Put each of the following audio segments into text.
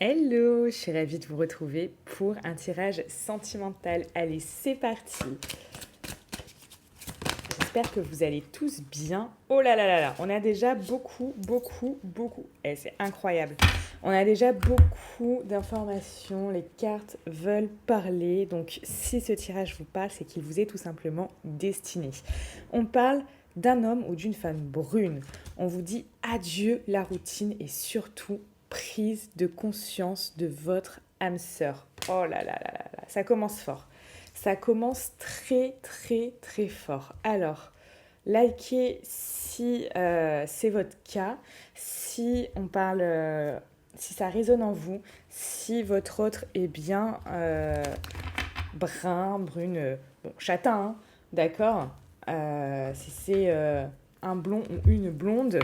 Hello, je suis ravie de vous retrouver pour un tirage sentimental. Allez, c'est parti. J'espère que vous allez tous bien. Oh là là là là, on a déjà beaucoup. C'est incroyable. On a déjà beaucoup d'informations. Les cartes veulent parler. Donc, si ce tirage vous parle, c'est qu'il vous est tout simplement destiné. On parle d'un homme ou d'une femme brune. On vous dit adieu la routine et surtout prise de conscience de votre âme sœur. Oh là là là là là, ça commence fort. Ça commence très fort. Alors, likez si c'est votre cas, si on parle, si ça résonne en vous, si votre autre est bien brun, brune, bon, châtain, hein, d'accord. Si c'est un blond ou une blonde,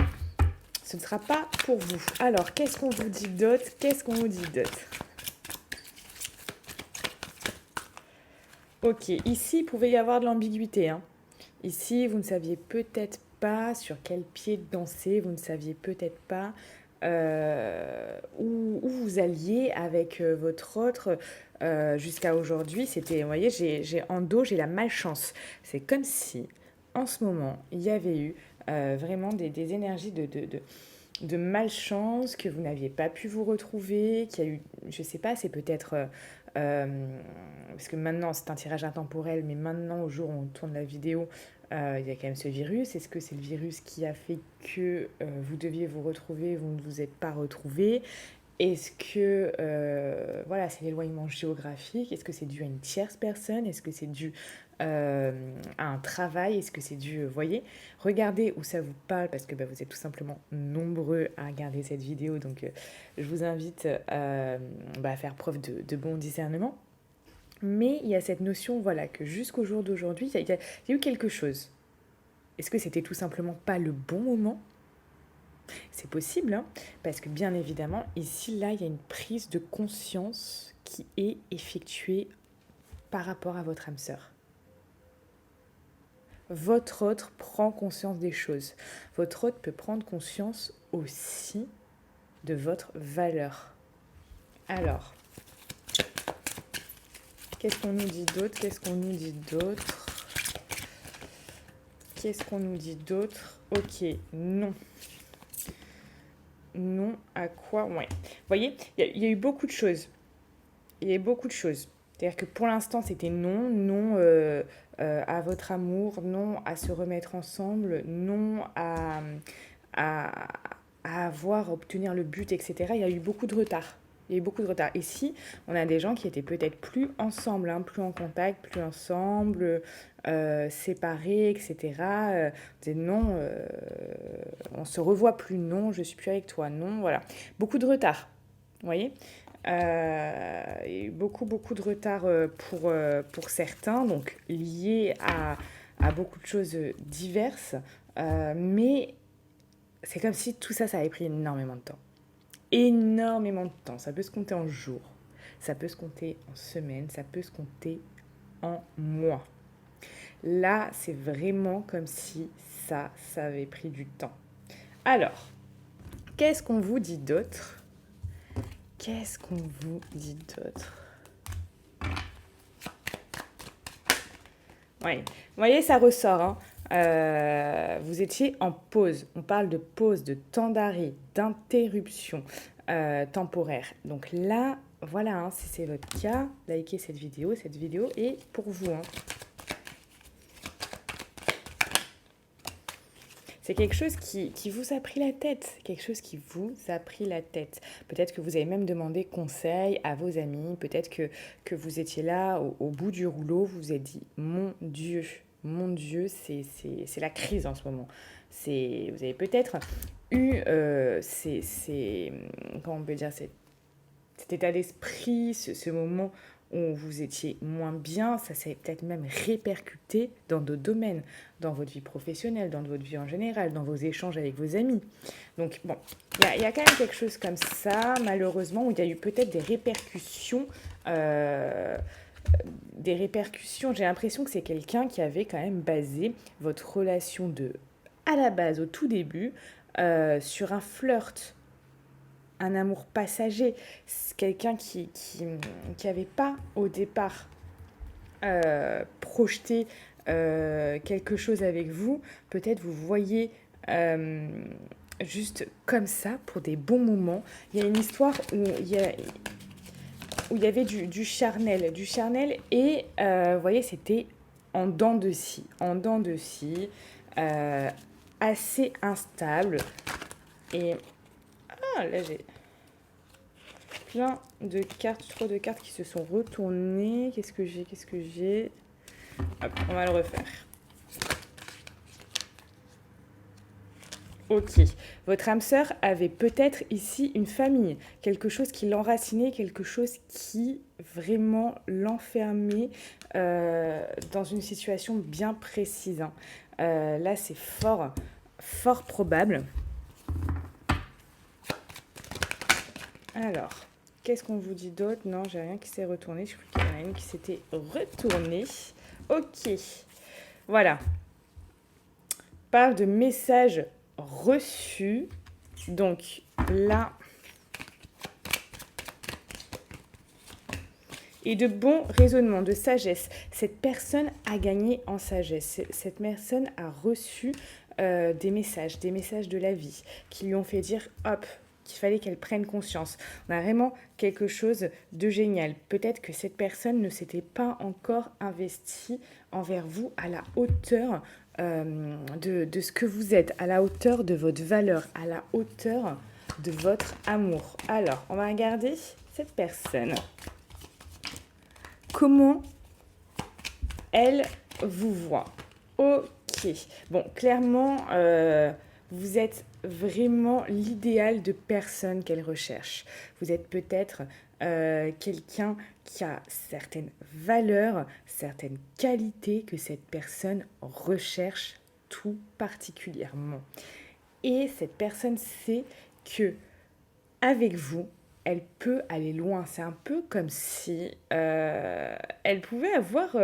ce ne sera pas pour vous. Alors, qu'est-ce qu'on vous dit d'autre? Ok, ici, il pouvait y avoir de l'ambiguïté, hein. Ici, vous ne saviez peut-être pas sur quel pied danser, vous ne saviez peut-être pas où vous alliez avec votre autre jusqu'à aujourd'hui. C'était, vous voyez, j'ai la malchance. C'est comme si, en ce moment, il y avait eu vraiment des énergies de malchance, que vous n'aviez pas pu vous retrouver, qu'il y a eu, je sais pas, c'est peut-être... parce que maintenant c'est un tirage intemporel, mais maintenant au jour où on tourne la vidéo, il y a quand même ce virus. Est-ce que c'est le virus qui a fait que vous deviez vous retrouver, vous ne vous êtes pas retrouvé? Est-ce que voilà, c'est l'éloignement géographique? Est-ce que c'est dû à une tierce personne? Est-ce que c'est dû à un travail? Est-ce que c'est dû, voyez, regardez où ça vous parle, parce que vous êtes tout simplement nombreux à regarder cette vidéo, donc je vous invite à faire preuve de bon discernement. Mais il y a cette notion, voilà, que jusqu'au jour d'aujourd'hui, il y a eu quelque chose. Est-ce que c'était tout simplement pas le bon moment? C'est possible, hein, parce que bien évidemment, ici, là, il y a une prise de conscience qui est effectuée par rapport à votre âme sœur. Votre autre prend conscience des choses. Votre autre peut prendre conscience aussi de votre valeur. Alors, qu'est-ce qu'on nous dit d'autre? Ok, non. Non à quoi? Ouais. Vous voyez, il y a eu beaucoup de choses. C'est-à-dire que pour l'instant, c'était non à votre amour, non à se remettre ensemble, non à, à obtenir le but, etc. Il y a eu beaucoup de retard. Ici, on a des gens qui étaient peut-être plus ensemble, hein, plus en contact, plus ensemble, séparés, etc. Disaient non, on se revoit plus, non, je suis plus avec toi, non, voilà. Beaucoup de retard, vous voyez. Il y a eu beaucoup de retard pour certains, donc lié à beaucoup de choses diverses. Mais c'est comme si tout ça avait pris énormément de temps. Ça peut se compter en jours, ça peut se compter en semaines, ça peut se compter en mois. Là, c'est vraiment comme si ça avait pris du temps. Alors, qu'est-ce qu'on vous dit d'autre? Oui, vous voyez, ça ressort, hein. Vous étiez en pause. On parle de pause, de temps d'arrêt, d'interruption temporaire. Donc là, voilà, hein, si c'est votre cas, likez cette vidéo est pour vous, hein. C'est quelque chose qui vous a pris la tête. Peut-être que vous avez même demandé conseil à vos amis. Peut-être que vous étiez là au bout du rouleau. Vous vous êtes dit, mon Dieu, c'est la crise en ce moment. Vous avez peut-être eu comment on peut dire, cet état d'esprit, ce moment où vous étiez moins bien, ça s'est peut-être même répercuté dans d'autres domaines, dans votre vie professionnelle, dans votre vie en général, dans vos échanges avec vos amis. Donc bon, il y a quand même quelque chose comme ça, malheureusement, où il y a eu peut-être des répercussions. J'ai l'impression que c'est quelqu'un qui avait quand même basé votre relation à la base, au tout début, sur un flirt un amour passager. C'est quelqu'un qui avait pas au départ projeté quelque chose avec vous. Peut-être vous voyez euh, juste comme ça pour des bons moments. Il y a une histoire où il y avait du charnel et vous voyez, c'était en dents de scie, euh, assez instable. Et là, j'ai plein de cartes, trop de cartes qui se sont retournées. Qu'est-ce que j'ai Hop, on va le refaire. Ok. Votre âme sœur avait peut-être ici une famille, quelque chose qui l'enracinait, quelque chose qui vraiment l'enfermait dans une situation bien précise. Hein. Là, c'est fort probable. Alors, qu'est-ce qu'on vous dit d'autre? Non, j'ai rien qui s'est retourné. Je crois qu'il y en a une qui s'était retournée. Ok. Voilà. Parle de messages reçus. Donc là, et de bons raisonnements, de sagesse. Cette personne a gagné en sagesse. Cette personne a reçu des messages de la vie qui lui ont fait dire hop, qu'il fallait qu'elle prenne conscience. On a vraiment quelque chose de génial. Peut-être que cette personne ne s'était pas encore investie envers vous à la hauteur de ce que vous êtes, à la hauteur de votre valeur, à la hauteur de votre amour. Alors, on va regarder cette personne. Comment elle vous voit? Ok. Bon, clairement, vous êtes vraiment l'idéal de personne qu'elle recherche. Vous êtes peut-être quelqu'un qui a certaines valeurs, certaines qualités que cette personne recherche tout particulièrement. Et cette personne sait que avec vous, elle peut aller loin. C'est un peu comme si elle pouvait avoir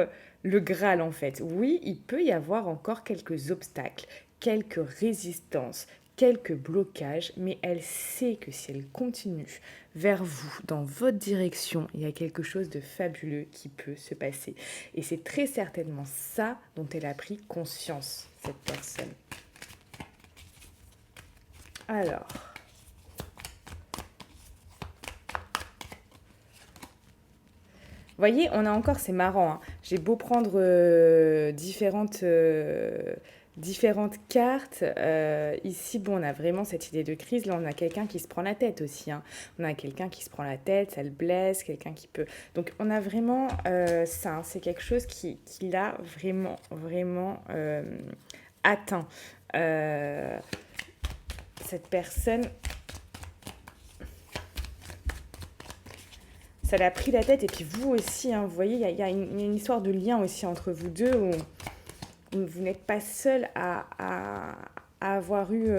le Graal en fait. Oui, il peut y avoir encore quelques obstacles, quelques résistances, quelques blocages, mais elle sait que si elle continue vers vous, dans votre direction, il y a quelque chose de fabuleux qui peut se passer. Et c'est très certainement ça dont elle a pris conscience, cette personne. Alors, voyez, on a encore, c'est marrant, hein. J'ai beau prendre différentes cartes. Ici, bon, on a vraiment cette idée de crise. Là, on a quelqu'un qui se prend la tête aussi. Hein. On a quelqu'un qui se prend la tête, ça le blesse, quelqu'un qui peut... Donc, on a vraiment ça. Hein. C'est quelque chose qui l'a vraiment atteint. Cette personne... Ça l'a pris la tête et puis vous aussi, hein, vous voyez, il y a une histoire de lien aussi entre vous deux où vous n'êtes pas seul à avoir eu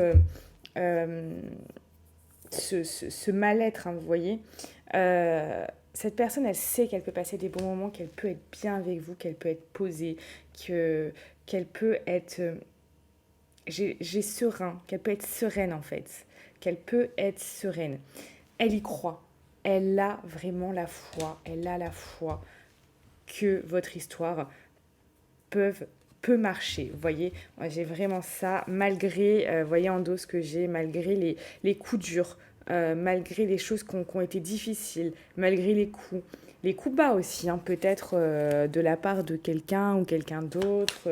ce mal-être, hein, vous voyez. Cette personne, elle sait qu'elle peut passer des bons moments, qu'elle peut être bien avec vous, qu'elle peut être posée, qu'elle peut être j'ai serein, qu'elle peut être sereine en fait, qu'elle peut être sereine. Elle y croit. Elle a vraiment la foi. Elle a la foi que votre histoire peut marcher. Vous voyez, moi j'ai vraiment ça, malgré, voyez en dos ce que j'ai, malgré les coups durs, malgré les choses qui ont été difficiles, malgré les coups bas aussi, hein, peut-être de la part de quelqu'un ou quelqu'un d'autre,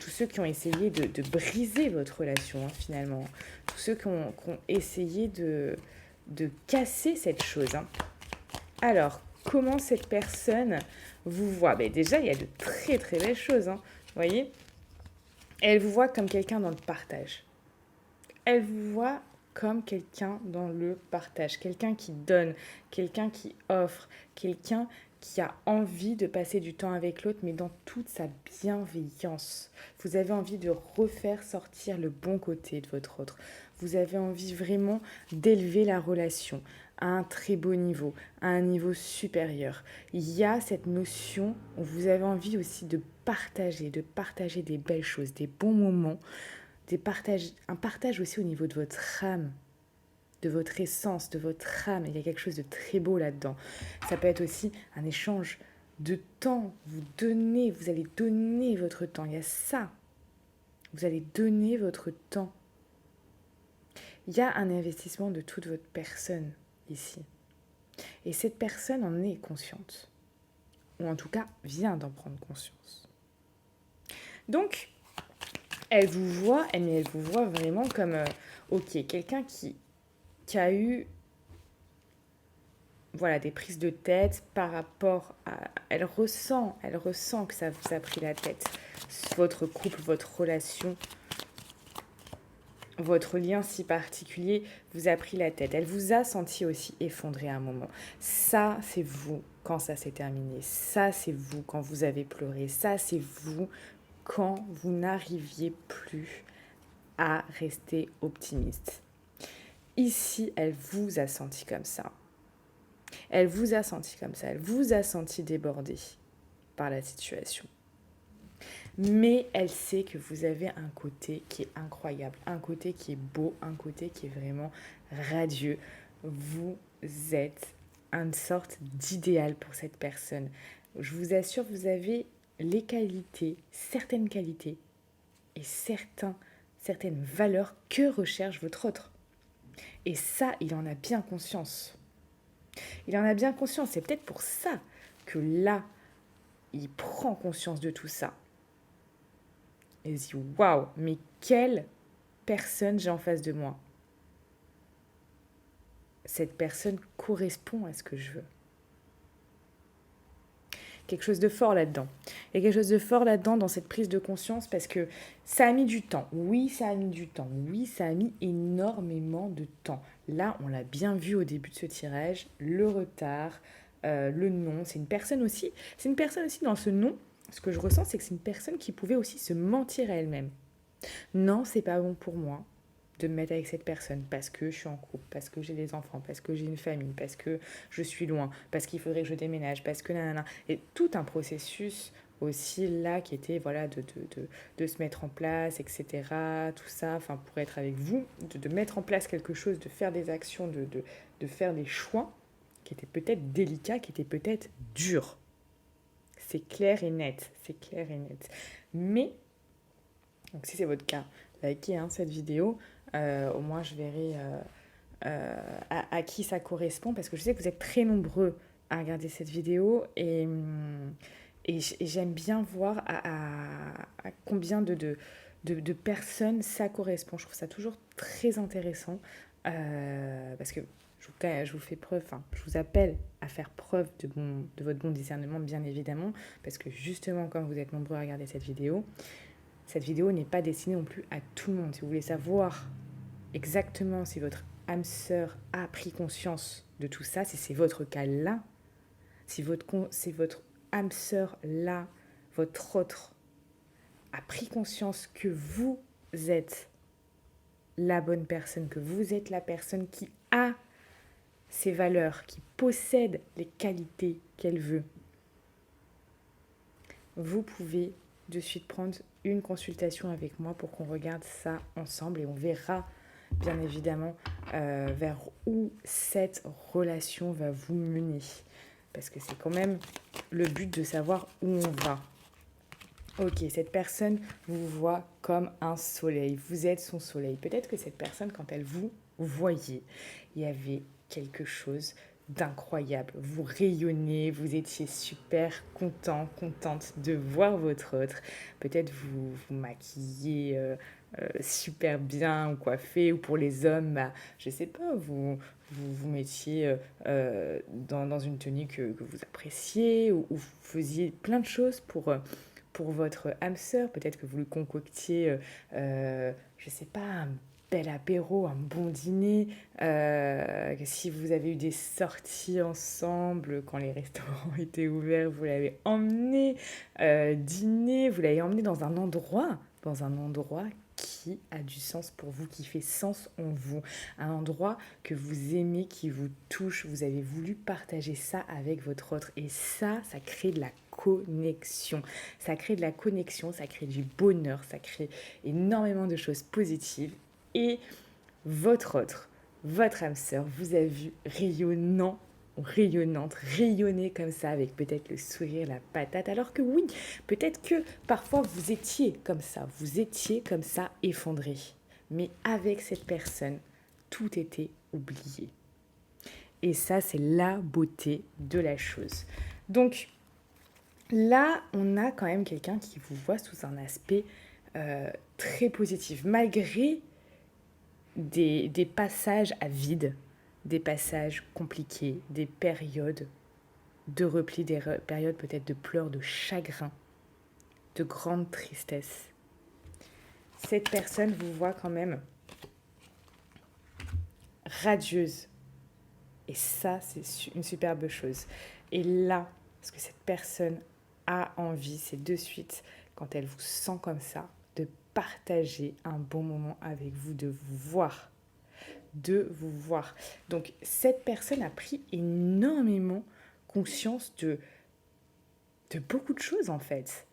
tous ceux qui ont essayé de briser votre relation, hein, finalement, tous ceux qui ont essayé de casser cette chose. Hein. Alors, comment cette personne vous voit? Déjà, il y a de très très belles choses. Hein. Vous voyez, elle vous voit comme quelqu'un dans le partage. Elle vous voit comme quelqu'un dans le partage, quelqu'un qui donne, quelqu'un qui offre, quelqu'un qui a envie de passer du temps avec l'autre, mais dans toute sa bienveillance. Vous avez envie de refaire sortir le bon côté de votre autre. Vous avez envie vraiment d'élever la relation à un très beau niveau, à un niveau supérieur. Il y a cette notion où vous avez envie aussi de partager des belles choses, des bons moments, un partage aussi au niveau de votre âme. de votre essence, de votre âme. Il y a quelque chose de très beau là-dedans. Ça peut être aussi un échange de temps. Vous allez donner votre temps. Il y a ça. Vous allez donner votre temps. Il y a un investissement de toute votre personne ici. Et cette personne en est consciente. Ou en tout cas, vient d'en prendre conscience. Donc, elle vous voit, mais elle vous voit vraiment comme, ok, quelqu'un qui a eu voilà, des prises de tête par rapport à... Elle ressent que ça vous a pris la tête. Votre couple, votre relation, votre lien si particulier vous a pris la tête. Elle vous a senti aussi effondré à un moment. Ça, c'est vous quand ça s'est terminé. Ça, c'est vous quand vous avez pleuré. Ça, c'est vous quand vous n'arriviez plus à rester optimiste. Ici, elle vous a senti comme ça. Elle vous a senti comme ça. Elle vous a senti débordé par la situation. Mais elle sait que vous avez un côté qui est incroyable, un côté qui est beau, un côté qui est vraiment radieux. Vous êtes une sorte d'idéal pour cette personne. Je vous assure, vous avez les qualités, certaines qualités et certaines valeurs que recherche votre autre. Et ça, il en a bien conscience. Il en a bien conscience. C'est peut-être pour ça que là, il prend conscience de tout ça. Et il se dit, waouh, mais quelle personne j'ai en face de moi. Cette personne correspond à ce que je veux. Quelque chose de fort là-dedans. Il y a quelque chose de fort là-dedans dans cette prise de conscience parce que ça a mis du temps. Oui, ça a mis du temps. Oui, ça a mis énormément de temps. Là, on l'a bien vu au début de ce tirage, le retard, le non. C'est une personne aussi dans ce non. Ce que je ressens, c'est que c'est une personne qui pouvait aussi se mentir à elle-même. Non, c'est pas bon pour moi de me mettre avec cette personne parce que je suis en couple, parce que j'ai des enfants, parce que j'ai une famille, parce que je suis loin, parce qu'il faudrait que je déménage, parce que nanana. Et tout un processus aussi là qui était voilà de se mettre en place, etc. Tout ça, enfin pour être avec vous, de mettre en place quelque chose, de faire des actions, de faire des choix qui étaient peut-être délicats, qui étaient peut-être durs. C'est clair et net, c'est clair et net. Mais, donc si c'est votre cas, likez cette vidéo. Au moins, je verrai à qui ça correspond, parce que je sais que vous êtes très nombreux à regarder cette vidéo et j'aime bien voir à combien de personnes ça correspond. Je trouve ça toujours très intéressant parce que je vous fais preuve, enfin, je vous appelle à faire preuve de votre bon discernement, bien évidemment, parce que justement, comme vous êtes nombreux à regarder cette vidéo n'est pas destinée non plus à tout le monde. Si vous voulez savoir exactement si votre âme sœur a pris conscience de tout ça, si c'est votre cas là, si votre âme sœur là, votre autre, a pris conscience que vous êtes la bonne personne, que vous êtes la personne qui a ses valeurs, qui possède les qualités qu'elle veut, vous pouvez de suite prendre une consultation avec moi pour qu'on regarde ça ensemble et on verra bien évidemment vers où cette relation va vous mener. Parce que c'est quand même le but de savoir où on va. Ok, cette personne vous voit comme un soleil. Vous êtes son soleil. Peut-être que cette personne, quand elle vous voyait, il y avait quelque chose d'incroyable. Vous rayonnez, vous étiez super contente de voir votre autre. Peut-être vous maquillez super bien ou coiffé, ou pour les hommes, je sais pas, vous mettiez dans une tenue que vous appréciez, ou vous faisiez plein de choses pour votre âme sœur. Peut-être que vous lui concoctiez, je sais pas, un bel apéro, un bon dîner. Si vous avez eu des sorties ensemble, quand les restaurants étaient ouverts, vous l'avez emmené dîner, vous l'avez emmené dans un endroit qui a du sens pour vous, qui fait sens en vous. Un endroit que vous aimez, qui vous touche. Vous avez voulu partager ça avec votre autre. Et ça crée de la connexion. Ça crée de la connexion, ça crée du bonheur, ça crée énormément de choses positives. Et votre autre votre âme sœur vous a vu rayonnant ou rayonnante, rayonner comme ça avec peut-être le sourire, la patate, alors que oui, peut-être que parfois vous étiez comme ça effondré. Mais avec cette personne, tout était oublié. Et ça, c'est la beauté de la chose. Donc là, on a quand même quelqu'un qui vous voit sous un aspect très positif, malgré des passages à vide, des passages compliqués, des périodes de repli, des périodes peut-être de pleurs, de chagrin, de grande tristesse. Cette personne vous voit quand même radieuse. Et ça, c'est une superbe chose. Et là, parce que cette personne a envie, c'est de suite, quand elle vous sent comme ça, de partager un bon moment avec vous, de vous voir. Donc, cette personne a pris énormément conscience de beaucoup de choses, en fait.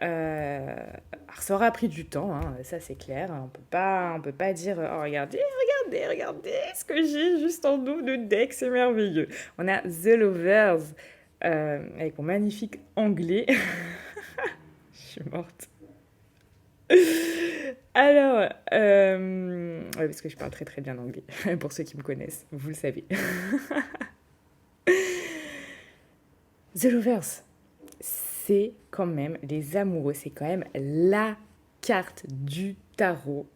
Alors ça aura pris du temps, hein, ça c'est clair. On peut pas dire oh, regardez ce que j'ai juste en nous de deck, c'est merveilleux. On a The Lovers avec mon magnifique anglais. Je suis morte. Alors, ouais, parce que je parle très très bien anglais. Pour ceux qui me connaissent, vous le savez. The Lovers, c'est quand même les amoureux, c'est quand même la carte du tarot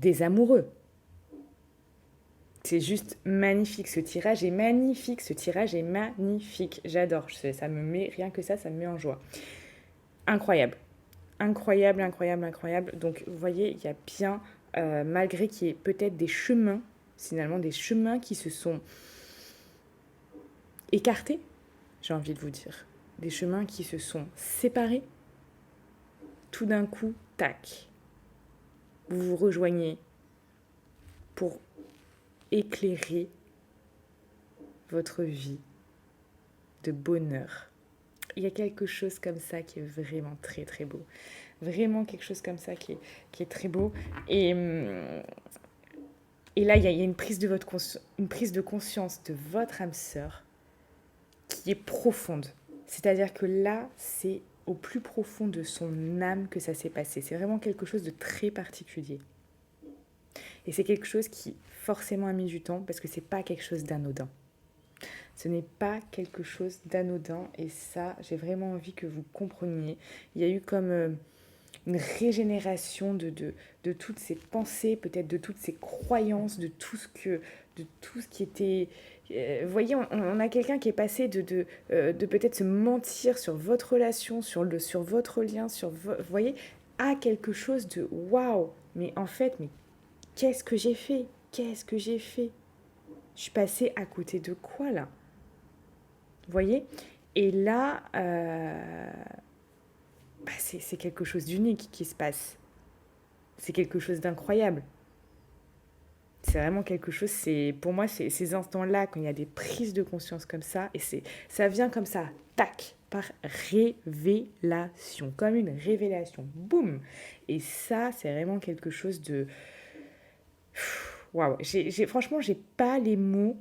des amoureux. C'est juste magnifique, ce tirage est magnifique, j'adore, ça me met, rien que ça me met en joie. Incroyable, donc vous voyez, il y a bien, malgré qu'il y ait peut-être des chemins, finalement des chemins qui se sont écartés, j'ai envie de vous dire, des chemins qui se sont séparés, tout d'un coup, tac, vous vous rejoignez pour éclairer votre vie de bonheur. Il y a quelque chose comme ça qui est vraiment très très beau. Vraiment quelque chose comme ça qui est très beau. Et là, il y a une prise de conscience de votre âme sœur qui est profonde. C'est-à-dire que là, c'est au plus profond de son âme que ça s'est passé. C'est vraiment quelque chose de très particulier. Et c'est quelque chose qui forcément a mis du temps parce que c'est pas quelque chose d'anodin. Ce n'est pas quelque chose d'anodin et ça, j'ai vraiment envie que vous compreniez. Il y a eu comme une régénération de toutes ces pensées, peut-être de toutes ces croyances, de tout ce qui était... vous voyez, on a quelqu'un qui est passé de peut-être se mentir sur votre relation, sur votre lien, vous voyez, à quelque chose de waouh. Mais en fait, qu'est-ce que j'ai fait? Je suis passée à côté de quoi là? Vous voyez? Et là, c'est quelque chose d'unique qui se passe. C'est quelque chose d'incroyable. C'est vraiment quelque chose, pour moi, c'est ces instants-là, quand il y a des prises de conscience comme ça, et ça vient comme ça, tac, par révélation, comme une révélation, boum. Et ça, c'est vraiment quelque chose de... Waouh, franchement, j'ai pas les mots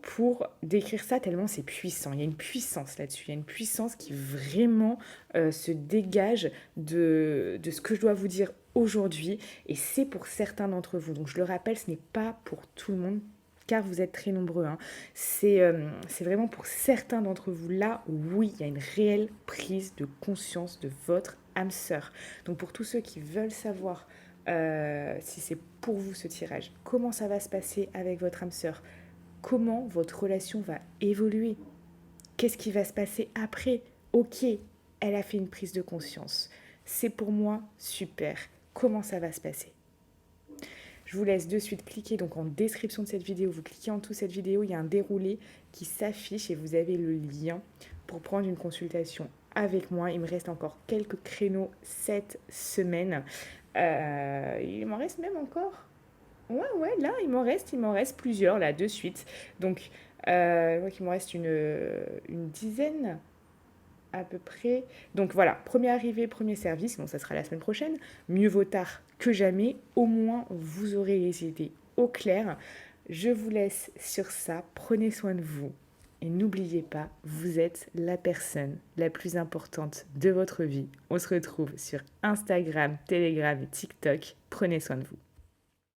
pour décrire ça tellement c'est puissant. Il y a une puissance là-dessus. Il y a une puissance qui vraiment se dégage de ce que je dois vous dire aujourd'hui. Et c'est pour certains d'entre vous. Donc je le rappelle, ce n'est pas pour tout le monde, car vous êtes très nombreux. Hein. C'est vraiment pour certains d'entre vous. Là, oui, il y a une réelle prise de conscience de votre âme sœur. Donc pour tous ceux qui veulent savoir si c'est pour vous ce tirage, comment ça va se passer avec votre âme sœur, comment votre relation va évoluer, qu'est-ce qui va se passer après. Ok, elle a fait une prise de conscience, c'est pour moi super, comment ça va se passer. Je vous laisse de suite cliquer donc en description de cette vidéo, vous cliquez en dessous de cette vidéo, il y a un déroulé qui s'affiche et vous avez le lien pour prendre une consultation avec moi. Il me reste encore quelques créneaux cette semaine. Il m'en reste même encore. Ouais, là, il m'en reste plusieurs, là, de suite. Donc, je vois qu'il m'en reste une dizaine, à peu près. Donc, voilà, premier arrivé, premier service. Bon, ça sera la semaine prochaine. Mieux vaut tard que jamais. Au moins, vous aurez les idées au clair. Je vous laisse sur ça, prenez soin de vous. Et n'oubliez pas, vous êtes la personne la plus importante de votre vie. On se retrouve sur Instagram, Telegram et TikTok. Prenez soin de vous.